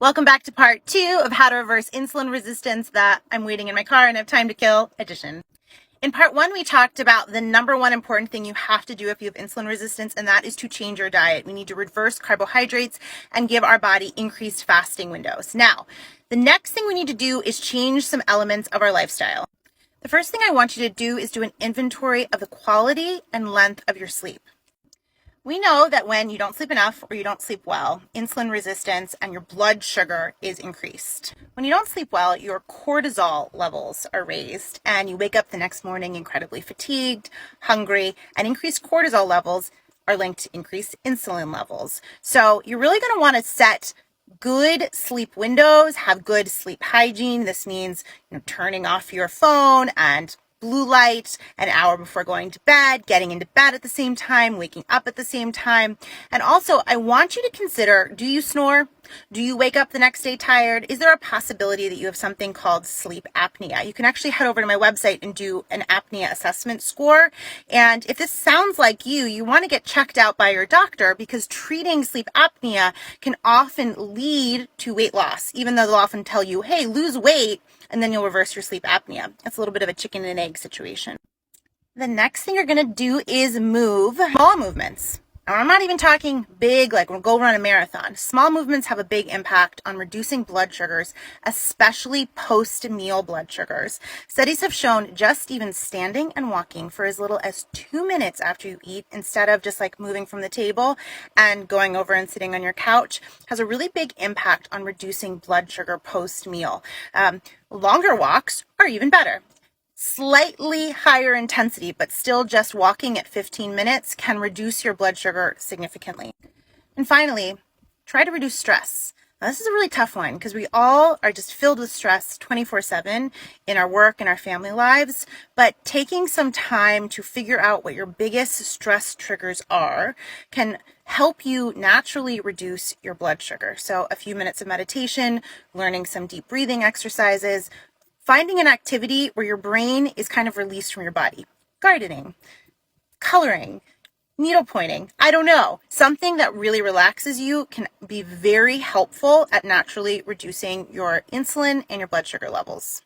Welcome back to part 2 of how to reverse insulin resistance that I'm waiting in my car and have time to kill edition. In part 1, we talked about the number one important thing you have to do if you have insulin resistance, and that is to change your diet. We need to reverse carbohydrates and give our body increased fasting windows. Now, the next thing we need to do is change some elements of our lifestyle. The first thing I want you to do is do an inventory of the quality and length of your sleep. We know that when you don't sleep enough or you don't sleep well, insulin resistance and your blood sugar is increased. When you don't sleep well, your cortisol levels are raised and you wake up the next morning incredibly fatigued, hungry, and increased cortisol levels are linked to increased insulin levels. So you're really going to want to set good sleep windows, have good sleep hygiene. This means turning off your phone and blue light an hour before going to bed, getting into bed at the same time, waking up at the same time. And also, I want you to consider, do you snore? Do you wake up the next day tired? Is there a possibility that you have something called sleep apnea? You can actually head over to my website and do an apnea assessment score. And if this sounds like you want to get checked out by your doctor, because treating sleep apnea can often lead to weight loss, even though they'll often tell you, hey, lose weight, and then you'll reverse your sleep apnea. It's a little bit of a chicken and egg situation. The next thing you're going to do is move small movements. Now, I'm not even talking big, like we'll go run a marathon. Small movements have a big impact on reducing blood sugars, especially post-meal blood sugars. Studies have shown just even standing and walking for as little as 2 minutes after you eat, instead of just like moving from the table and going over and sitting on your couch, has a really big impact on reducing blood sugar post-meal. Longer walks are even better. Slightly higher intensity, but still just walking at 15 minutes can reduce your blood sugar significantly. And finally, try to reduce stress. Now, this is a really tough one because we all are just filled with stress 24/7 in our work and our family lives, but taking some time to figure out what your biggest stress triggers are can help you naturally reduce your blood sugar. So a few minutes of meditation, learning some deep breathing exercises, finding an activity where your brain is kind of released from your body. Gardening, coloring, needle pointing, I don't know. Something that really relaxes you can be very helpful at naturally reducing your insulin and your blood sugar levels.